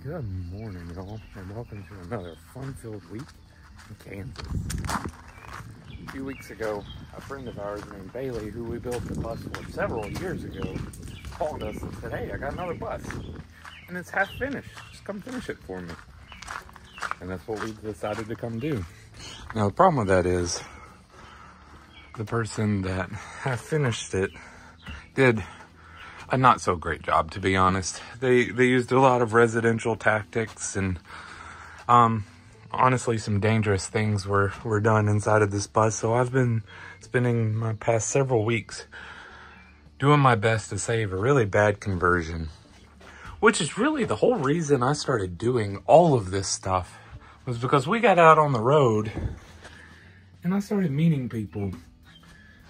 Good morning, y'all, and welcome to another fun-filled week in Kansas. A few weeks ago, a friend of ours named Bailey, who we built the bus for several years ago, called us and said, "Hey, I got another bus, and it's half finished. Just come finish it for me." And that's what we decided to come do. Now, the problem with that is the person that half finished it did a not so great job, to be honest. They used a lot of residential tactics, and honestly some dangerous things were done inside of this bus. So I've been spending my past several weeks doing my best to save a really bad conversion, which is really the whole reason I started doing all of this stuff, was because we got out on the road and I started meeting people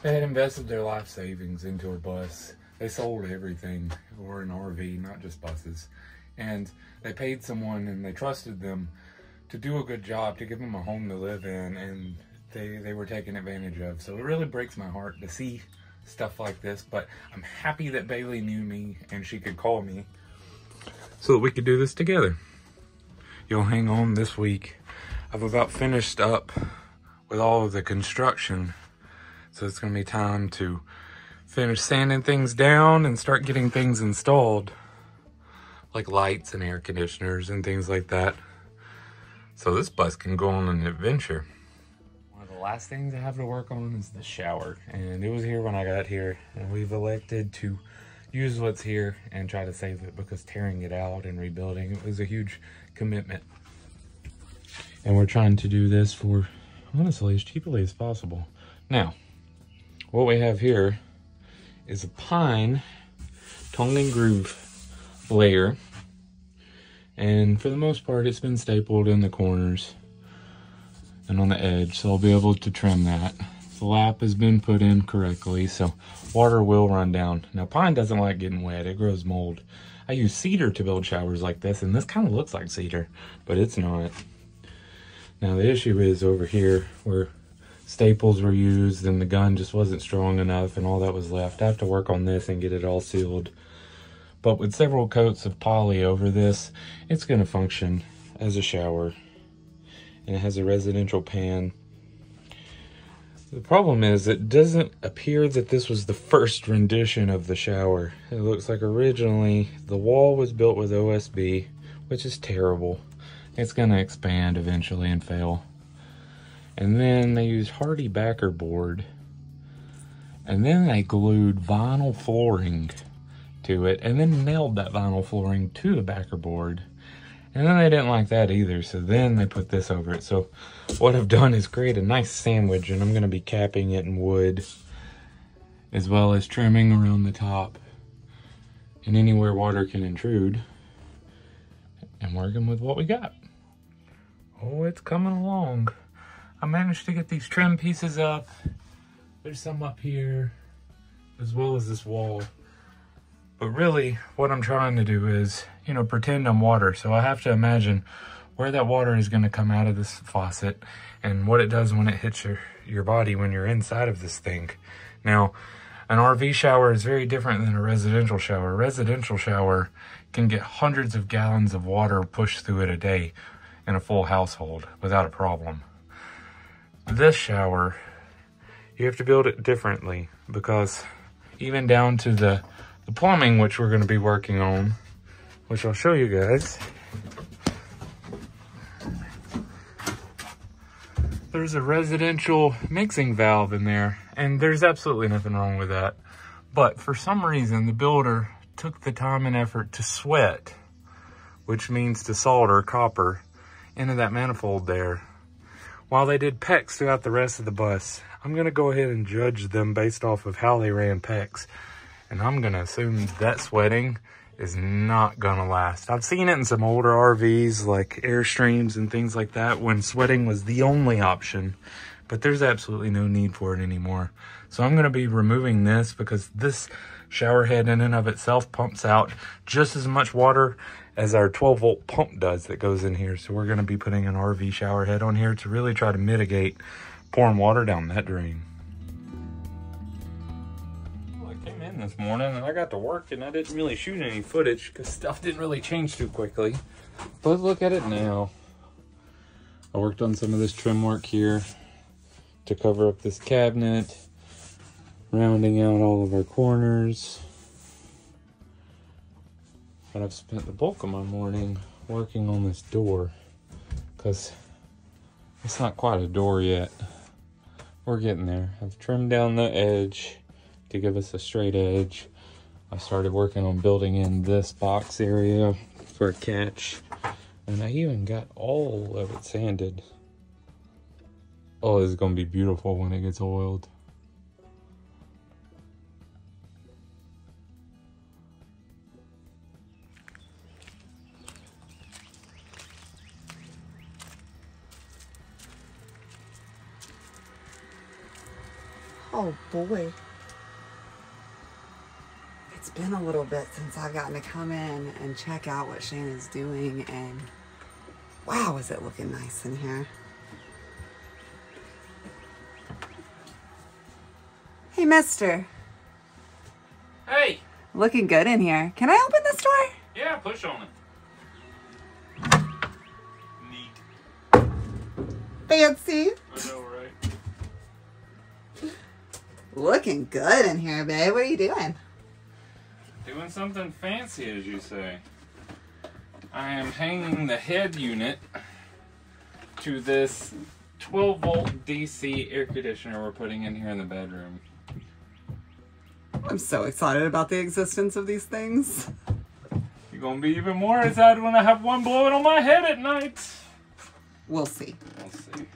that had invested their life savings into a bus. They sold everything, or an RV, not just buses. And they paid someone and they trusted them to do a good job, to give them a home to live in, and they were taken advantage of. So it really breaks my heart to see stuff like this, but I'm happy that Bailey knew me and she could call me so that we could do this together. You'll hang on this week. I've about finished up with all of the construction, so it's gonna be time to finish sanding things down and start getting things installed, like lights and air conditioners and things like that, so this bus can go on an adventure. One of the last things I have to work on is the shower, and it was here when I got here, and we've elected to use what's here and try to save it, because tearing it out and rebuilding it was a huge commitment. And we're trying to do this for, honestly, as cheaply as possible. Now, what we have here is a pine tongue and groove layer, and for the most part it's been stapled in the corners and on the edge, so I'll be able to trim that. The lap has been put in correctly, so water will run down. Now, pine doesn't like getting wet, it grows mold. I use cedar to build showers like this, and this kind of looks like cedar, but it's not. Now, the issue is over here where staples were used and the gun just wasn't strong enough and all that was left. I have to work on this and get it all sealed. But with several coats of poly over this, it's going to function as a shower. And it has a residential pan. The problem is it doesn't appear that this was the first rendition of the shower. It looks like originally the wall was built with OSB, which is terrible. It's going to expand eventually and fail. And then they used hardy backer board, and then they glued vinyl flooring to it, and then nailed that vinyl flooring to the backer board. And then they didn't like that either, so then they put this over it. So what I've done is create a nice sandwich, and I'm going to be capping it in wood, as well as trimming around the top and anywhere water can intrude, and working with what we got. Oh, it's coming along. I managed to get these trim pieces up. There's some up here, as well as this wall. But really, what I'm trying to do is, pretend I'm water. So I have to imagine where that water is going to come out of this faucet and what it does when it hits your body when you're inside of this thing. Now, an RV shower is very different than a residential shower. A residential shower can get hundreds of gallons of water pushed through it a day in a full household without a problem. This shower, you have to build it differently, because even down to the plumbing, which we're going to be working on, which I'll show you guys. There's a residential mixing valve in there, and there's absolutely nothing wrong with that. But for some reason, the builder took the time and effort to sweat, which means to solder copper, into that manifold there, while they did PEX throughout the rest of the bus. I'm going to go ahead and judge them based off of how they ran PEX. And I'm going to assume that sweating is not going to last. I've seen it in some older RVs like Airstreams and things like that when sweating was the only option. But there's absolutely no need for it anymore. So I'm going to be removing this, because this shower head in and of itself pumps out just as much water as our 12-volt pump does that goes in here. So we're going to be putting an RV shower head on here to really try to mitigate pouring water down that drain. I came in this morning and I got to work and I didn't really shoot any footage because stuff didn't really change too quickly. But look at it now. I worked on some of this trim work here to cover up this cabinet, rounding out all of our corners. But I've spent the bulk of my morning working on this door because it's not quite a door yet. We're getting there. I've trimmed down the edge to give us a straight edge. I started working on building in this box area for a catch, and I even got all of it sanded. Oh, this is gonna be beautiful when it gets oiled. Oh boy. It's been a little bit since I've gotten to come in and check out what Shannon's doing, and wow, is it looking nice in here. Hey, mister. Hey! Looking good in here. Can I open this door? Yeah, push on it. Neat. Fancy. I know, right? Looking good in here, babe. What are you doing? Doing something fancy, as you say. I am hanging the head unit to this 12-volt DC air conditioner we're putting in here in the bedroom. I'm so excited about the existence of these things. You're gonna be even more excited when I have one blowing on my head at night. We'll see. We'll see.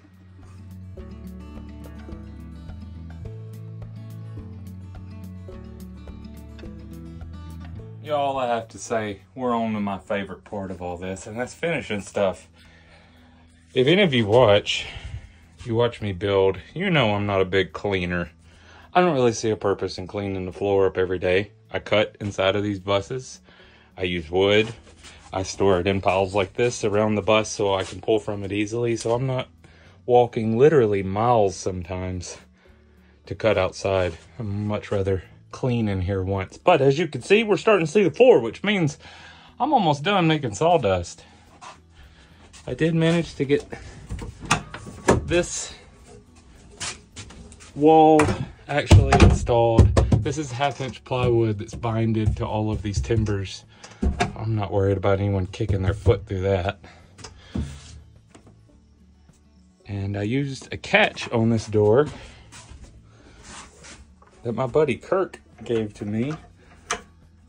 Y'all, I have to say, we're on to my favorite part of all this, and that's finishing stuff. If any of you watch me build, you know I'm not a big cleaner. I don't really see a purpose in cleaning the floor up every day. I cut inside of these buses. I use wood. I store it in piles like this around the bus so I can pull from it easily, so I'm not walking literally miles sometimes to cut outside. I'd much rather clean in here once. But as you can see, we're starting to see the floor, which means I'm almost done making sawdust. I did manage to get this wall actually installed. This is 1/2-inch plywood that's binded to all of these timbers. I'm not worried about anyone kicking their foot through that. And I used a catch on this door that my buddy Kirk gave to me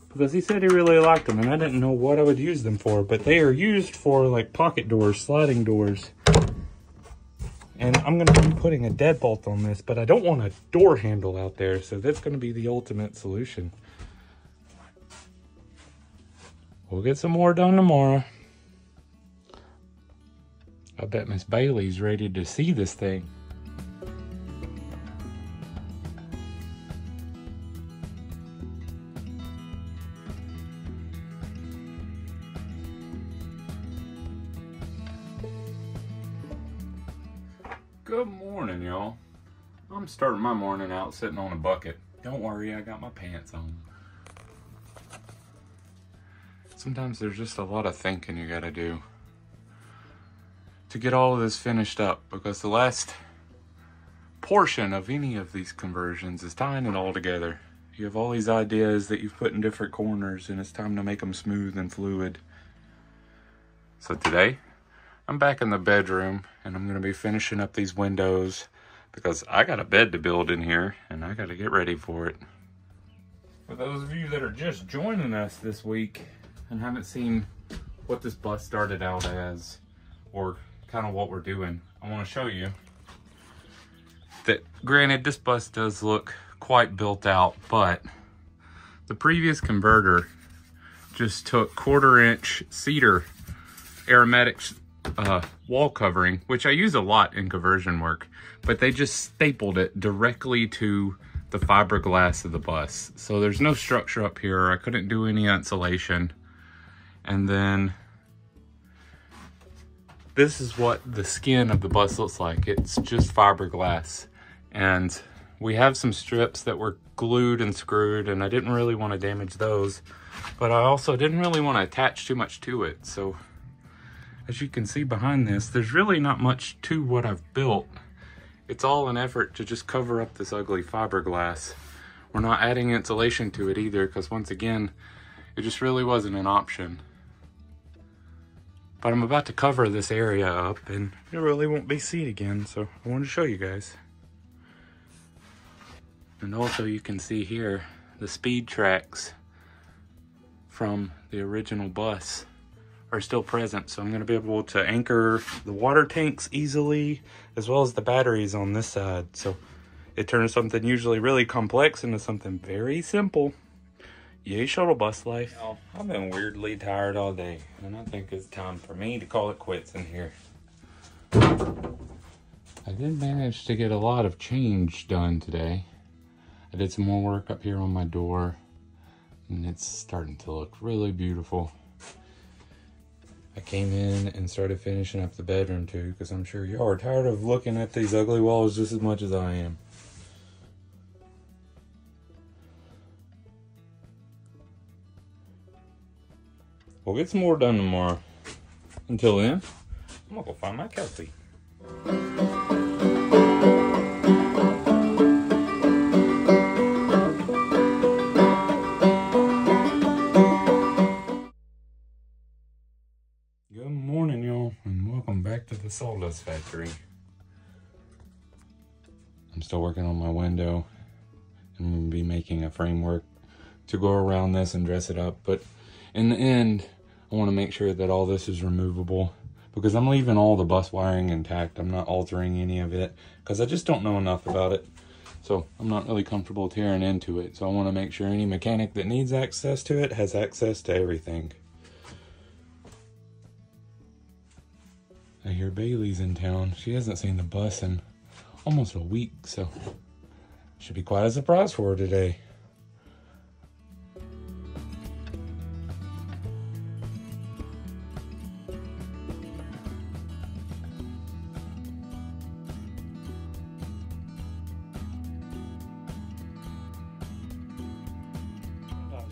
because he said he really liked them, and I didn't know what I would use them for, but they are used for like pocket doors, sliding doors. And I'm going to be putting a deadbolt on this, but I don't want a door handle out there, so that's going to be the ultimate solution. We'll get some more done tomorrow. I bet Miss Bailey's ready to see this thing. Good morning, y'all. I'm starting my morning out sitting on a bucket. Don't worry, I got my pants on. Sometimes there's just a lot of thinking you gotta do to get all of this finished up, because the last portion of any of these conversions is tying it all together. You have all these ideas that you've put in different corners, and it's time to make them smooth and fluid. So today, I'm back in the bedroom, and I'm going to be finishing up these windows because I got a bed to build in here, and I got to get ready for it. For those of you that are just joining us this week and haven't seen what this bus started out as, or kind of what we're doing, I want to show you that, granted, this bus does look quite built out, but the previous converter just took 1/4-inch cedar aromatic wall covering, which I use a lot in conversion work, but they just stapled it directly to the fiberglass of the bus. So there's no structure up here. I couldn't do any insulation. And then this is what the skin of the bus looks like. It's just fiberglass. And We have some strips that were glued and screwed, and I didn't really want to damage those, but I also didn't really want to attach too much to it. So as you can see behind this, there's really not much to what I've built. It's all an effort to just cover up this ugly fiberglass. We're not adding insulation to it either, because once again, it just really wasn't an option. But I'm about to cover this area up, and it really won't be seen again, so I wanted to show you guys. And also you can see here the speed tracks from the original bus are still present. So I'm going to be able to anchor the water tanks easily, as well as the batteries on this side. So it turns something usually really complex into something very simple. Yay, shuttle bus life. Oh, I've been weirdly tired all day, and I think it's time for me to call it quits in here. I did manage to get a lot of change done today. I did some more work up here on my door, and it's starting to look really beautiful. I came in and started finishing up the bedroom too, because I'm sure y'all are tired of looking at these ugly walls just as much as I am. We'll get some more done tomorrow. Until then, I'm gonna go find my Kelsey. Good morning, y'all, and welcome back to the Solas Factory. I'm still working on my window. I'm gonna be making a framework to go around this and dress it up, but in the end, I want to make sure that all this is removable, because I'm leaving all the bus wiring intact. I'm not altering any of it because I just don't know enough about it. So I'm not really comfortable tearing into it. So I want to make sure any mechanic that needs access to it has access to everything. I hear Bailey's in town. She hasn't seen the bus in almost a week, so should be quite a surprise for her today.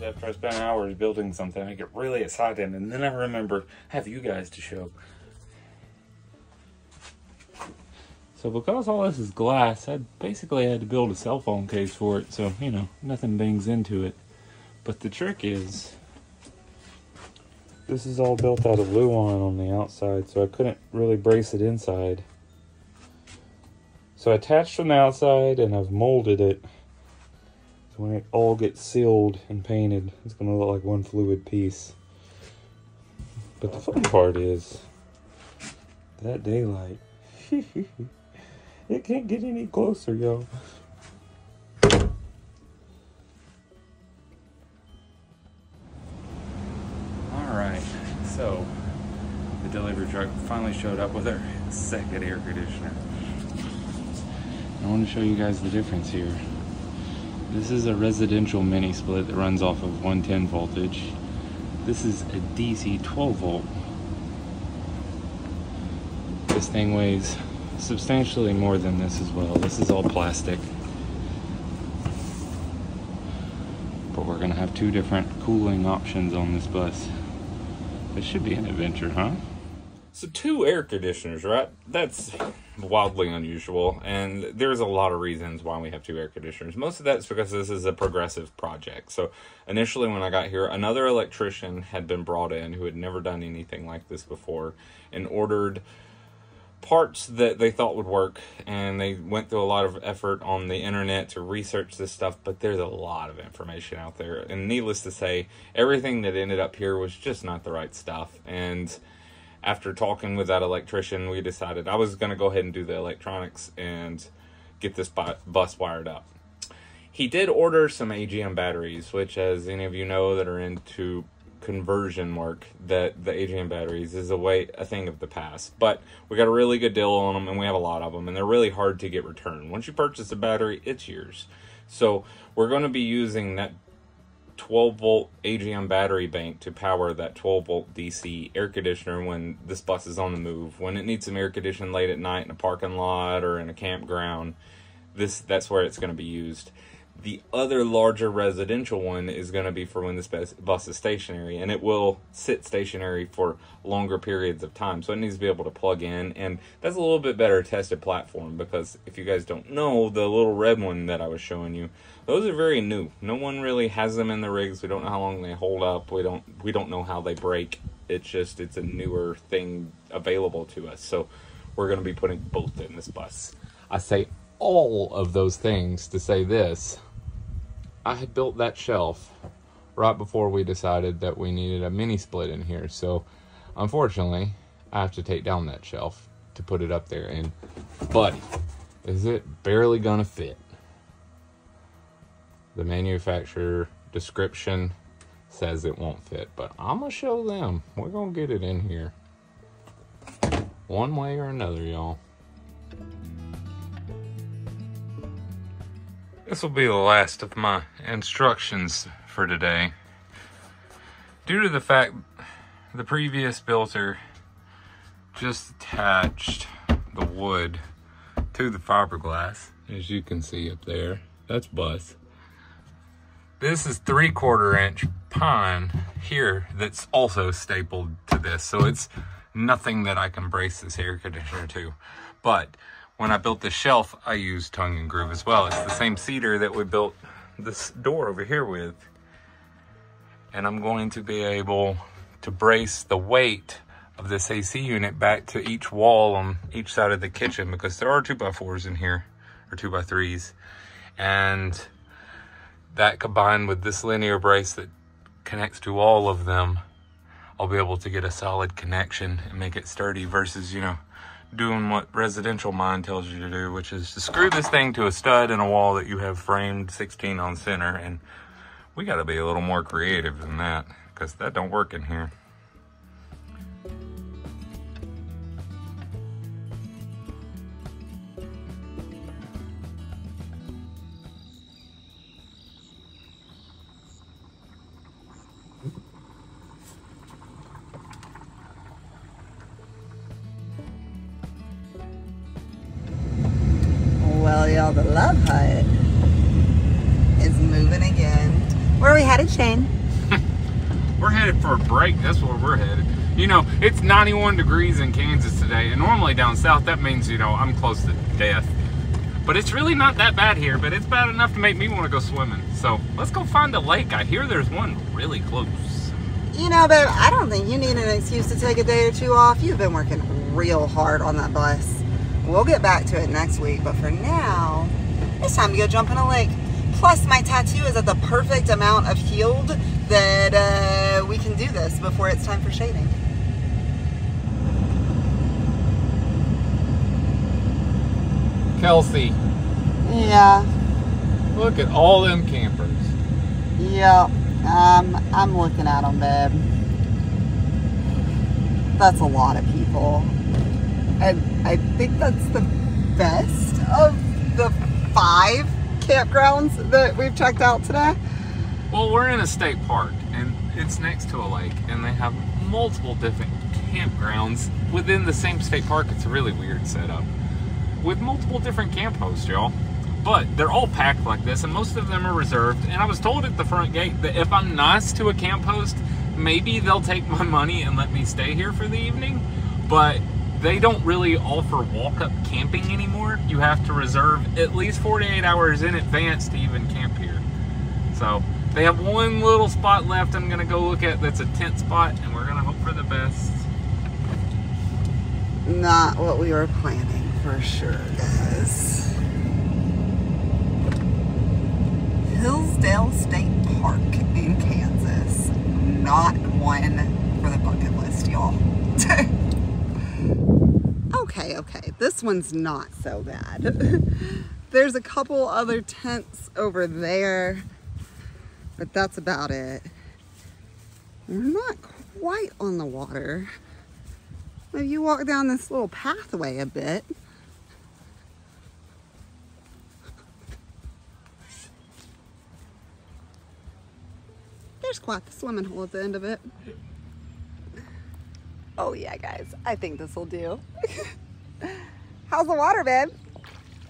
After I spend hours building something, I get really excited, and then I remember I have you guys to show. So because all this is glass, I basically had to build a cell phone case for it, so, you know, nothing bangs into it. But the trick is, this is all built out of Luan on the outside, so I couldn't really brace it inside. So I attached from the outside, and I've molded it. So when it all gets sealed and painted, it's going to look like one fluid piece. But the fun part is that daylight. It can't get any closer, yo. Alright, so the delivery truck finally showed up with our second air conditioner. I want to show you guys the difference here. This is a residential mini split that runs off of 110 voltage. This is a DC 12 volt. This thing weighs substantially more than this as well. This is all plastic. But we're gonna have two different cooling options on this bus. This should be an adventure, huh? So 2 air conditioners, right? That's wildly unusual, and there's a lot of reasons why we have 2 air conditioners. Most of that's because this is a progressive project. So initially when I got here, another electrician had been brought in who had never done anything like this before and ordered parts that they thought would work, and they went through a lot of effort on the internet to research this stuff, but there's a lot of information out there, and needless to say, everything that ended up here was just not the right stuff. And after talking with that electrician, we decided I was going to go ahead and do the electronics and get this bus wired up. He did order some AGM batteries, which, as any of you know that are into conversion work, that the AGM batteries is a thing of the past. But we got a really good deal on them, and we have a lot of them, and they're really hard to get returned. Once you purchase a battery, it's yours. So we're going to be using that 12 volt AGM battery bank to power that 12 volt DC air conditioner when this bus is on the move. When it needs some air conditioning late at night in a parking lot or in a campground, that's where it's going to be used. The other larger residential one is going to be for when this bus is stationary, and it will sit stationary for longer periods of time. So it needs to be able to plug in, and that's a little bit better tested platform, because if you guys don't know, the little red one that I was showing you, those are very new. No one really has them in the rigs. We don't know how long they hold up. We don't know how they break. It's a newer thing available to us. So we're going to be putting both in this bus. I say all of those things to say this. I had built that shelf right before we decided that we needed a mini split in here. So unfortunately, I have to take down that shelf to put it up there. And buddy, is it barely gonna fit? The manufacturer description says it won't fit, but I'm gonna show them. We're gonna get it in here one way or another, y'all. This will be the last of my instructions for today. Due to the fact the previous builder just attached the wood to the fiberglass, as you can see up there, that's bus. This is 3/4 inch pine here that's also stapled to this, so it's nothing that I can brace this air conditioner to. But when I built this shelf, I used tongue and groove as well. It's the same cedar that we built this door over here with. And I'm going to be able to brace the weight of this AC unit back to each wall on each side of the kitchen, because there are 2x4s in here, or 2x3s. And that combined with this linear brace that connects to all of them, I'll be able to get a solid connection and make it sturdy versus, you know, doing what residential mind tells you to do, which is to screw this thing to a stud in a wall that you have framed 16 on center. And we got to be a little more creative than that, because that don't work in here. Well, y'all, the Love Hut is moving again. Where are we headed, Shane? We're headed for a break. That's where we're headed. You know, it's 91 degrees in Kansas today, and normally down south that means, you know, I'm close to death. But it's really not that bad here, but it's bad enough to make me want to go swimming. So let's go find a lake. I hear there's one really close. You know, babe, I don't think you need an excuse to take a day or two off. You've been working real hard on that bus. We'll get back to it next week, but for now, it's time to go jump in a lake. Plus, my tattoo is at the perfect amount of healed that we can do this before it's time for shading. Kelsey. Yeah. Look at all them campers. Yeah. I'm looking at them, babe. That's a lot of people. And I think that's the best of the 5 campgrounds that we've checked out today. Well, we're in a state park, and it's next to a lake, and they have multiple different campgrounds within the same state park. It's a really weird setup with multiple different camp hosts, y'all. But they're all packed like this, and most of them are reserved. And I was told at the front gate that if I'm nice to a camp host, maybe they'll take my money and let me stay here for the evening. But they don't really offer walk-up camping anymore. You have to reserve at least 48 hours in advance to even camp here. So they have one little spot left I'm gonna go look at that's a tent spot, and we're gonna hope for the best. Not what we were planning for sure, guys. Hillsdale State Park in Kansas. Not one for the bucket list, y'all. Okay, this one's not so bad. There's a couple other tents over there, but that's about it. We're not quite on the water. If you walk down this little pathway a bit, there's quite the swimming hole at the end of it. Oh yeah, guys, I think this will do. How's the water, babe?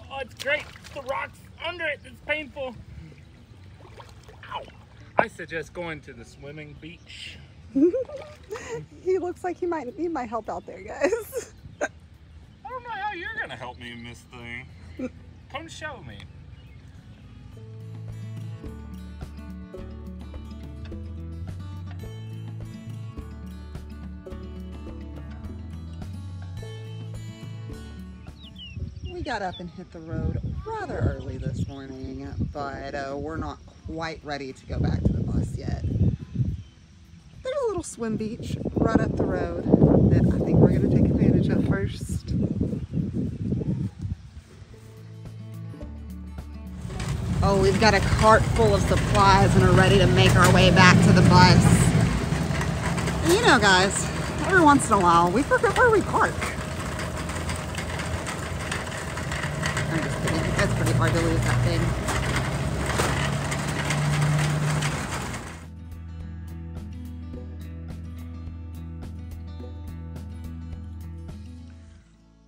Oh, it's great. the rocks under it. It's painful. Ow. I suggest going to the swimming beach. He looks like he might need my help out there, guys. I don't know how you're gonna help me in this thing. Come show me. We got up and hit the road rather early this morning, but we're not quite ready to go back to the bus yet. There's a little swim beach right up the road that I think we're going to take advantage of first. Oh, we've got a cart full of supplies and are ready to make our way back to the bus. You know, guys, every once in a while we forget where we park. I'm just kidding. That's pretty hard to lose that thing.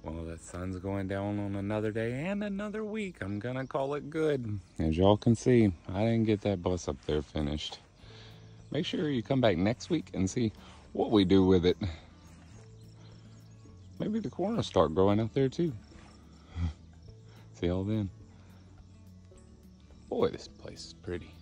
Well, the sun's going down on another day and another week. I'm gonna call it good. As y'all can see, I didn't get that bus up there finished. Make sure you come back next week and see what we do with it. Maybe the corn will start growing up there too. See y'all then. Boy, this place is pretty.